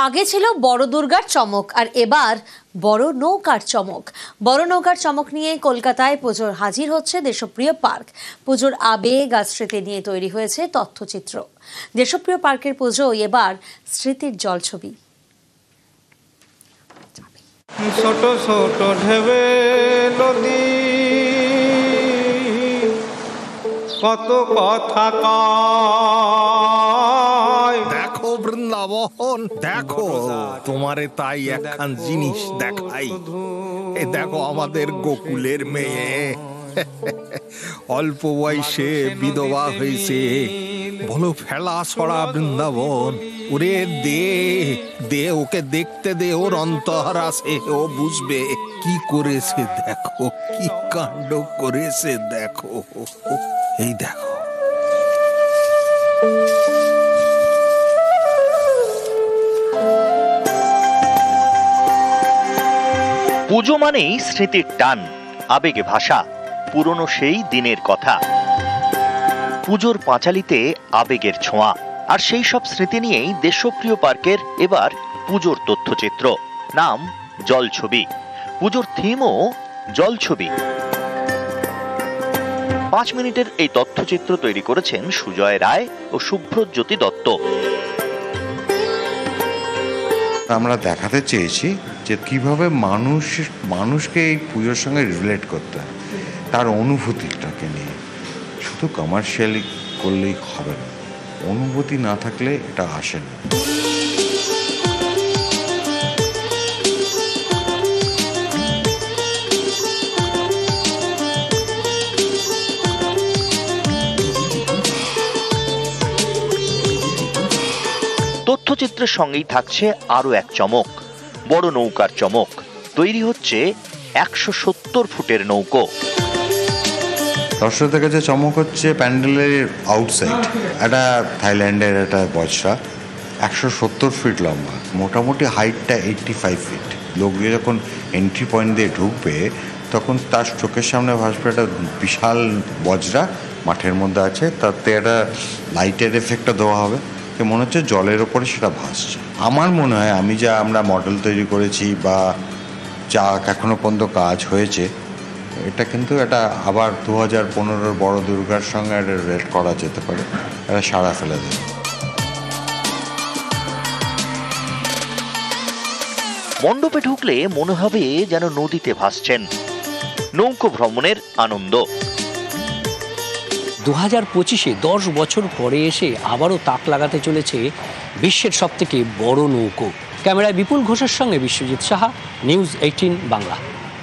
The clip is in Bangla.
আগে ছিল বড় দুর্গার চমক, আর এবার বড় নৌকার চমক। বড় নৌকার চমক নিয়ে কলকাতায় পুজোর হাজির হচ্ছে দেশপ্রিয় পার্ক। পুজোর আবেগ আর স্মৃতি নিয়ে তৈরি হয়েছে তথ্যচিত্র। দেশপ্রিয় পার্কের পুজোয় এবার স্মৃতির জলছবি। ছোট ছোট ঢেবে নদী কত কথা কয়। দেখো বৃন্দাবন, দেখো তোমারে তাই একখান জিনিস দেখাই। এ দেখো আমাদের গোকুলের মেয়ে, অল্প বয়সে বিধবা হয়েছে। বলো ফেলা ছড়া বৃন্দাবন। ওরে দে দে, ওকে দেখতে দে, ওর অন্তর আছে, ও বুঝবে কি করেছে। দেখো কি কাণ্ড করেছে, দেখো এই দেখো। পুজো মানেই স্মৃতির টান, আবেগে ভাষা, পুরনো সেই দিনের কথা। পুজোর পাঁচালিতে আবেগের ছোঁয়া, আর সেই সব স্মৃতি নিয়েই দেশপ্রিয় পার্কের এবার পুজোর তথ্যচিত্র, নাম জলছবি। পুজোর থিমও জলছবি। 5 মিনিটের এই তথ্যচিত্র তৈরি করেছেন সুজয় রায় ও শুভ্রজ্যোতি দত্ত। আমরা দেখাতে চেয়েছি যে কিভাবে মানুষকে এই পুজোর সঙ্গে রিলেট করতে হয়, তার অনুভূতিটাকে নিয়ে। শুধু কমার্শিয়ালি করলেই হবে না, অনুভূতি না থাকলে এটা আসে না। তথ্যচিত্রের সঙ্গেই থাকছে আরো এক চমক, বড় নৌকার চমক। তৈরি হচ্ছে 170 ফুটের নৌকো। দর্শকদের কাছে চমক হচ্ছে প্যান্ডেলের আউটসাইড। এটা থাইল্যান্ডের একটা বজরা, 170 ফিট লম্বা, মোটামুটি হাইটটা 85 ফিট। লোকগুলো যখন এন্ট্রি পয়েন্ট দিয়ে ঢুকবে তখন তার চোখের সামনে ভাসবে একটা বিশাল বজরা মাঠের মধ্যে আছে, তাতে একটা লাইটের এফেক্টটা দেওয়া হবে, মনে হচ্ছে জলের ওপরে সেটা ভাসছে। আমার মনে হয় আমরা মডেল তৈরি করেছি বা যা এখনো পর্যন্ত কাজ হয়েছে, এটা কিন্তু এটা আবার 2015 বড় দুর্গার সঙ্গে এটা রেট করা যেতে পারে, এটা সাড়া ফেলে দেবে। মণ্ডপে ঢুকলে মনে হবে যেন নদীতে ভাসছেন। নৌকো ভ্রমণের আনন্দ। 2025-এ 10 বছর পরে এসে আবারও তাক লাগাতে চলেছে বিশ্বের সবথেকে বড় নৌকো। ক্যামেরায় বিপুল ঘোষের সঙ্গে বিশ্বজিৎ সাহা, নিউজ 18 বাংলা।